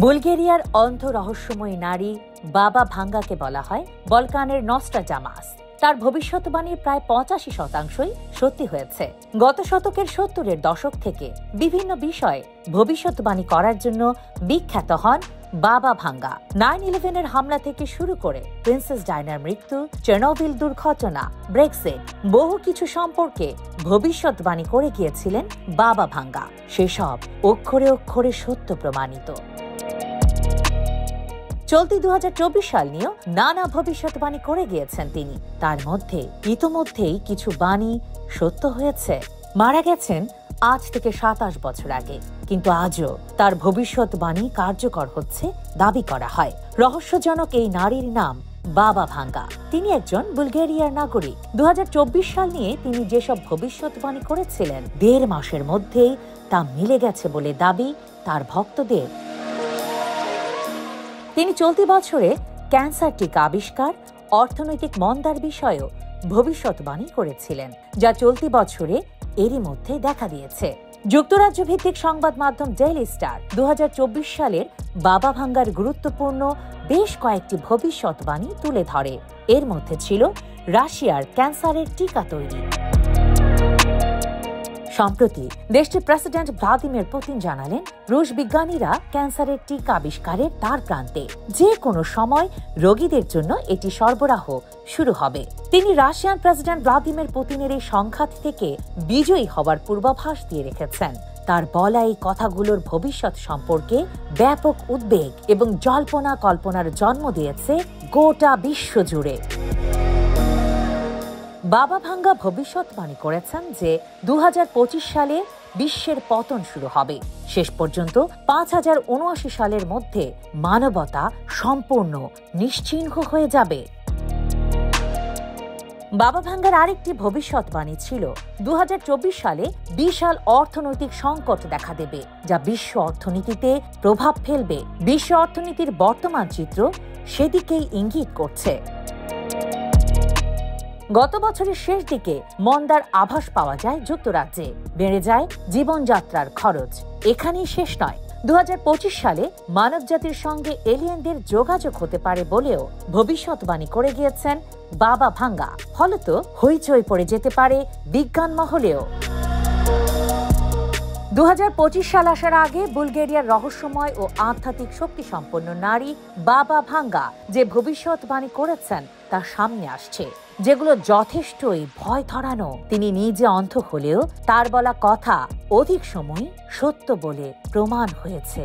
বুলগেরিয়ার অন্ধ রহস্যময়ী নারী বাবা ভাঙ্গাকে বলা হয় বলকানের নস্ট্রাডামাস। তার ভবিষ্যৎবাণীর প্রায় 85% সত্যি হয়েছে। গত শতকের 70-এর দশক থেকে বিভিন্ন বিষয়ে ভবিষ্যৎবাণী করার জন্য বিখ্যাত হন বাবা ভাঙ্গা। 9/11-এর হামলা থেকে শুরু করে প্রিন্সেস ডায়নার মৃত্যু, চেরনোবিল দুর্ঘটনা, ব্রেক্সিট, বহু কিছু সম্পর্কে ভবিষ্যৎবাণী করে গিয়েছিলেন বাবা ভাঙ্গা। সেসব অক্ষরে অক্ষরে সত্য প্রমাণিত। চলতি 2024 সাল নিয়েও নানা ভবিষ্যৎবাণী করে গিয়েছেন তিনি। তার মধ্যে ইতোমধ্যেই কিছু বাণী সত্য হয়েছে। মারা গেছেন আজ থেকে 27 বছর আগে, কিন্তু আজও তার ভবিষ্যৎবাণী কার্যকর হচ্ছে দাবি করা হয়। রহস্যজনক এই নারীর নাম বাবা ভাঙ্গা। তিনি একজন বুলগেরিয়ার নাগরিক। 2024 সাল নিয়ে তিনি যেসব ভবিষ্যৎবাণী করেছিলেন 1.5 মাসের মধ্যেই তা মিলে গেছে বলে দাবি তার ভক্তদের। তিনি চলতি বছরে ক্যান্সার টিকা আবিষ্কার, অর্থনৈতিক মন্দার বিষয়েও ভবিষ্যৎবাণী করেছিলেন, যা চলতি বছরে এরই মধ্যে দেখা দিয়েছে। যুক্তরাজ্য ভিত্তিক সংবাদ মাধ্যম ডেইলি স্টার 2024 সালের বাবা ভাঙ্গার গুরুত্বপূর্ণ বেশ কয়েকটি ভবিষ্যৎবাণী তুলে ধরে। এর মধ্যে ছিল রাশিয়ার ক্যান্সারের টিকা তৈরি। সম্প্রতি দেশটির প্রেসিডেন্ট ভ্লাদিমির পুতিন জানালেন, রুশ বিজ্ঞানীরা ক্যান্সারের টিকা আবিষ্কারের দ্বার প্রান্তে। যে কোনো সময় রোগীদের জন্য এটি সরবরাহ শুরু হবে। তিনি রাশিয়ান প্রেসিডেন্ট ভ্লাদিমির পুতিনের এই সংঘাত থেকে বিজয়ী হবার পূর্বাভাস দিয়ে রেখেছেন। তার বলা এই কথাগুলোর ভবিষ্যৎ সম্পর্কে ব্যাপক উদ্বেগ এবং জল্পনা কল্পনার জন্ম দিয়েছে গোটা বিশ্ব জুড়ে। বাবা ভাঙ্গা ভবিষ্যৎবাণী করেছেন যে 2025 সালে বিশ্বের পতন শুরু হবে। শেষ পর্যন্ত 5079 সালের মধ্যে মানবতা সম্পূর্ণ নিশ্চিহ্ন হয়ে যাবে। বাবা ভাঙ্গার আরেকটি ভবিষ্যৎবাণী ছিল 2024 সালে বিশাল অর্থনৈতিক সংকট দেখা দেবে, যা বিশ্ব অর্থনীতিতে প্রভাব ফেলবে। বিশ্ব অর্থনীতির বর্তমান চিত্র সেদিকেই ইঙ্গিত করছে। গত বছরের শেষ দিকে মন্দার আভাস পাওয়া যায় যুক্তরাজ্যে। বেড়ে যায় জীবনযাত্রার খরচ। এখানেই শেষ নয়, 2025 সালে মানবজাতির সঙ্গে এলিয়েনদের যোগাযোগ হতে পারে বলেও ভবিষ্যৎবাণী করে গিয়েছেন বাবা ভাঙ্গা। ফলত হইচই পড়ে যেতে পারে বিজ্ঞান মহলেও। 2025 সাল আসার আগে বুলগেরিয়ার রহস্যময় ও আধ্যাত্মিক শক্তিসম্পন্ন নারী বাবা ভাঙ্গা যে ভবিষ্যৎবাণী করেছেন তা সামনে আসছে, যেগুলো যথেষ্টই ভয় ধরানো। তিনি নিজে অন্ধ হলেও তার বলা কথা অধিক সময় সত্য বলে প্রমাণ হয়েছে।